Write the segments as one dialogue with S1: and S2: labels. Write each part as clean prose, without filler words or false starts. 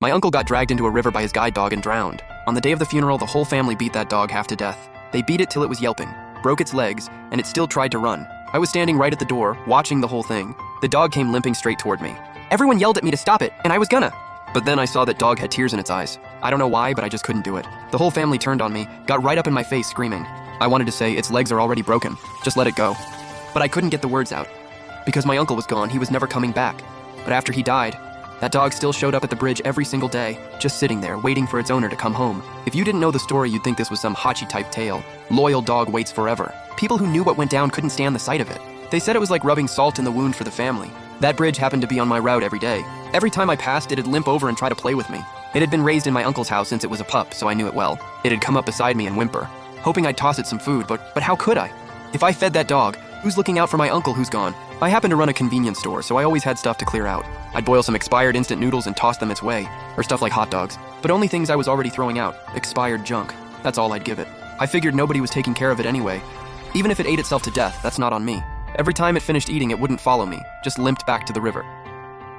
S1: My uncle got dragged into a river by his guide dog and drowned. On the day of the funeral, the whole family beat that dog half to death. They beat it till it was yelping, broke its legs, and it still tried to run. I was standing right at the door, watching the whole thing. The dog came limping straight toward me. Everyone yelled at me to stop it, and I was gonna. But then I saw that dog had tears in its eyes. I don't know why, but I just couldn't do it. The whole family turned on me, got right up in my face screaming. I wanted to say, its legs are already broken. Just let it go. But I couldn't get the words out. Because my uncle was gone, he was never coming back. But after he died, that dog still showed up at the bridge every single day, just sitting there, waiting for its owner to come home. If you didn't know the story, you'd think this was some Hachi-type tale. Loyal dog waits forever. People who knew what went down couldn't stand the sight of it. They said it was like rubbing salt in the wound for the family. That bridge happened to be on my route every day. Every time I passed, it'd limp over and try to play with me. It had been raised in my uncle's house since it was a pup, so I knew it well. It had come up beside me and whimper, hoping I'd toss it some food, but how could I? If I fed that dog, who's looking out for my uncle who's gone? I happened to run a convenience store, so I always had stuff to clear out. I'd boil some expired instant noodles and toss them its way, or stuff like hot dogs, but only things I was already throwing out, expired junk. That's all I'd give it. I figured nobody was taking care of it anyway. Even if it ate itself to death, that's not on me. Every time it finished eating, it wouldn't follow me, just limped back to the river,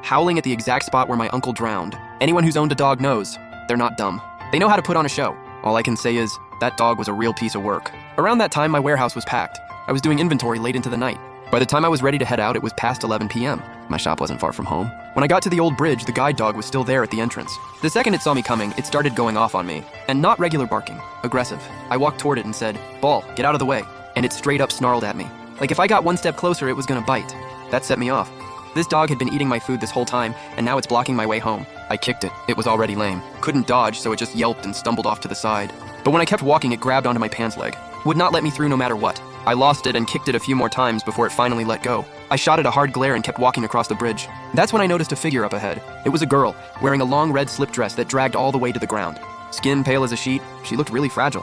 S1: howling at the exact spot where my uncle drowned. Anyone who's owned a dog knows, they're not dumb. They know how to put on a show. All I can say is, that dog was a real piece of work. Around that time, my warehouse was packed. I was doing inventory late into the night. By the time I was ready to head out, it was past 11 p.m. My shop wasn't far from home. When I got to the old bridge, the guide dog was still there at the entrance. The second it saw me coming, it started going off on me. And not regular barking, aggressive. I walked toward it and said, "Ball, get out of the way." And it straight up snarled at me. Like if I got one step closer, it was gonna bite. That set me off. This dog had been eating my food this whole time, and now it's blocking my way home. I kicked it. It was already lame. Couldn't dodge, so it just yelped and stumbled off to the side. But when I kept walking, it grabbed onto my pants leg. Would not let me through no matter what. I lost it and kicked it a few more times before it finally let go. I shot it a hard glare and kept walking across the bridge. That's when I noticed a figure up ahead. It was a girl, wearing a long red slip dress that dragged all the way to the ground. Skin pale as a sheet, she looked really fragile.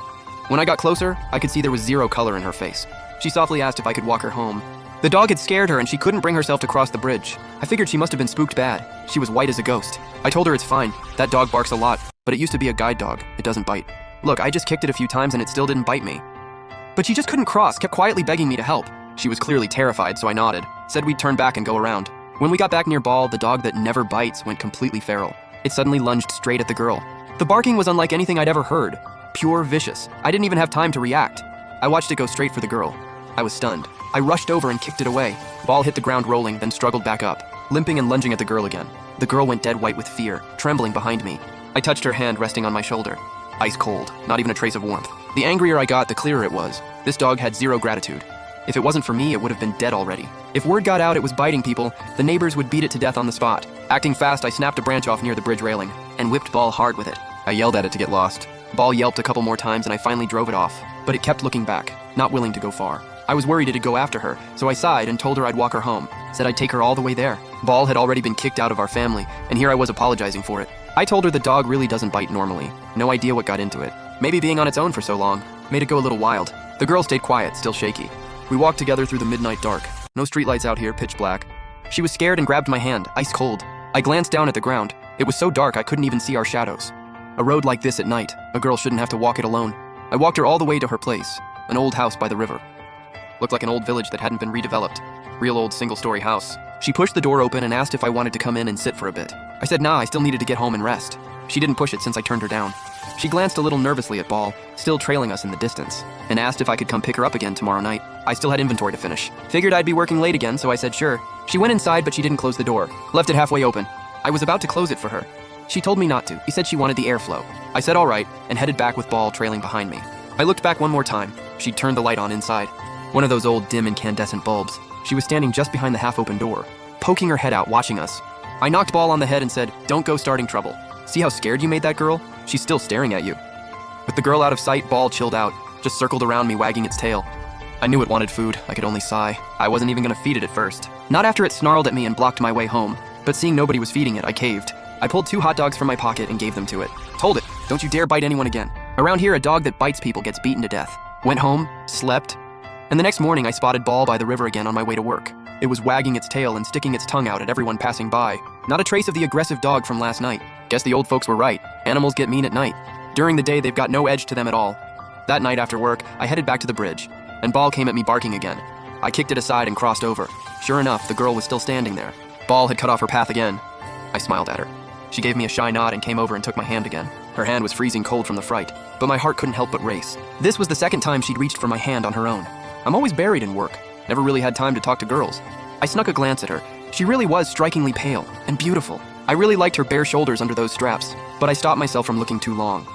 S1: When I got closer, I could see there was zero color in her face. She softly asked if I could walk her home. The dog had scared her and she couldn't bring herself to cross the bridge. I figured she must have been spooked bad. She was white as a ghost. I told her it's fine. That dog barks a lot, but it used to be a guide dog. It doesn't bite. Look, I just kicked it a few times and it still didn't bite me. But she just couldn't cross, kept quietly begging me to help. She was clearly terrified, so I nodded. Said we'd turn back and go around. When we got back near Ball, the dog that never bites went completely feral. It suddenly lunged straight at the girl. The barking was unlike anything I'd ever heard. Pure vicious. I didn't even have time to react. I watched it go straight for the girl. I was stunned. I rushed over and kicked it away. Ball hit the ground rolling, then struggled back up, limping and lunging at the girl again. The girl went dead white with fear, trembling behind me. I touched her hand resting on my shoulder. Ice cold, not even a trace of warmth. The angrier I got, the clearer it was. This dog had zero gratitude. If it wasn't for me, it would have been dead already. If word got out it was biting people, the neighbors would beat it to death on the spot. Acting fast, I snapped a branch off near the bridge railing and whipped Ball hard with it. I yelled at it to get lost. Ball yelped a couple more times and I finally drove it off, but it kept looking back, not willing to go far. I was worried it'd go after her, so I sighed and told her I'd walk her home. Said I'd take her all the way there. Ball had already been kicked out of our family, and here I was apologizing for it. I told her the dog really doesn't bite normally. No idea what got into it. Maybe being on its own for so long made it go a little wild. The girl stayed quiet, still shaky. We walked together through the midnight dark. No streetlights out here, pitch black. She was scared and grabbed my hand, ice cold. I glanced down at the ground. It was so dark I couldn't even see our shadows. A road like this at night, a girl shouldn't have to walk it alone. I walked her all the way to her place, an old house by the river. Looked like an old village that hadn't been redeveloped. Real old single-story house. She pushed the door open and asked if I wanted to come in and sit for a bit. I said nah, I still needed to get home and rest. She didn't push it since I turned her down. She glanced a little nervously at Ball, still trailing us in the distance, and asked if I could come pick her up again tomorrow night. I still had inventory to finish. Figured I'd be working late again, so I said sure. She went inside, but she didn't close the door. Left it halfway open. I was about to close it for her. She told me not to. She said she wanted the airflow. I said all right, and headed back with Ball trailing behind me. I looked back one more time. She'd turned the light on inside. One of those old dim incandescent bulbs. She was standing just behind the half-open door, poking her head out, watching us. I knocked Ball on the head and said, "Don't go starting trouble. See how scared you made that girl? She's still staring at you." With the girl out of sight, Ball chilled out, just circled around me, wagging its tail. I knew it wanted food. I could only sigh. I wasn't even gonna feed it at first. Not after it snarled at me and blocked my way home. But seeing nobody was feeding it, I caved. I pulled 2 hot dogs from my pocket and gave them to it. Told it, "Don't you dare bite anyone again. Around here, a dog that bites people gets beaten to death." Went home, slept, and the next morning I spotted Ball by the river again on my way to work. It was wagging its tail and sticking its tongue out at everyone passing by. Not a trace of the aggressive dog from last night. Guess the old folks were right. Animals get mean at night. During the day, they've got no edge to them at all. That night after work, I headed back to the bridge, and Ball came at me barking again. I kicked it aside and crossed over. Sure enough, the girl was still standing there. Ball had cut off her path again. I smiled at her. She gave me a shy nod and came over and took my hand again. Her hand was freezing cold from the fright, but my heart couldn't help but race. This was the second time she'd reached for my hand on her own. I'm always buried in work, never really had time to talk to girls. I snuck a glance at her. She really was strikingly pale and beautiful. I really liked her bare shoulders under those straps, but I stopped myself from looking too long.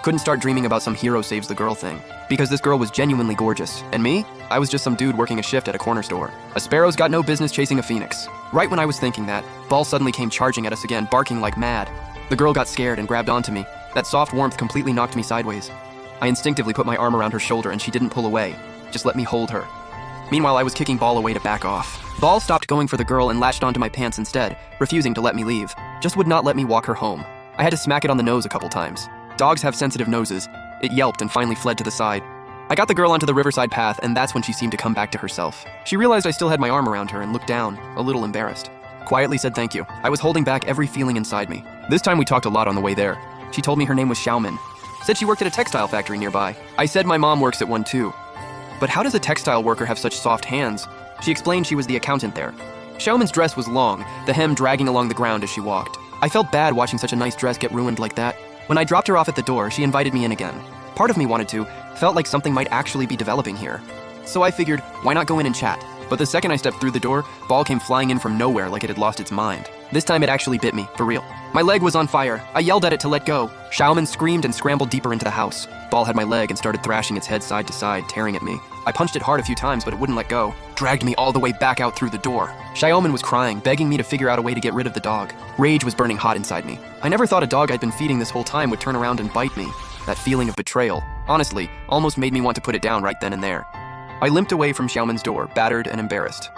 S1: Couldn't start dreaming about some hero saves the girl thing, because this girl was genuinely gorgeous, and me? I was just some dude working a shift at a corner store. A sparrow's got no business chasing a phoenix. Right when I was thinking that, Ball suddenly came charging at us again, barking like mad. The girl got scared and grabbed onto me. That soft warmth completely knocked me sideways. I instinctively put my arm around her shoulder and she didn't pull away, just let me hold her. Meanwhile, I was kicking Ball away to back off. Ball stopped going for the girl and latched onto my pants instead, refusing to let me leave. Just would not let me walk her home. I had to smack it on the nose a couple times. Dogs have sensitive noses. It yelped and finally fled to the side. I got the girl onto the riverside path, and that's when she seemed to come back to herself. She realized I still had my arm around her and looked down, a little embarrassed. Quietly said thank you. I was holding back every feeling inside me. This time we talked a lot on the way there. She told me her name was Xiaomin. Said she worked at a textile factory nearby. I said my mom works at one too. But how does a textile worker have such soft hands? She explained she was the accountant there. Xiaomin's dress was long, the hem dragging along the ground as she walked. I felt bad watching such a nice dress get ruined like that. When I dropped her off at the door, she invited me in again. Part of me wanted to, felt like something might actually be developing here. So I figured, why not go in and chat? But the second I stepped through the door, Ball came flying in from nowhere like it had lost its mind. This time it actually bit me, for real. My leg was on fire. I yelled at it to let go. Xiaomin screamed and scrambled deeper into the house. Ball had my leg and started thrashing its head side to side, tearing at me. I punched it hard a few times, but it wouldn't let go. Dragged me all the way back out through the door. Xiaomin was crying, begging me to figure out a way to get rid of the dog. Rage was burning hot inside me. I never thought a dog I'd been feeding this whole time would turn around and bite me. That feeling of betrayal, honestly, almost made me want to put it down right then and there. I limped away from Xiaomin's door, battered and embarrassed.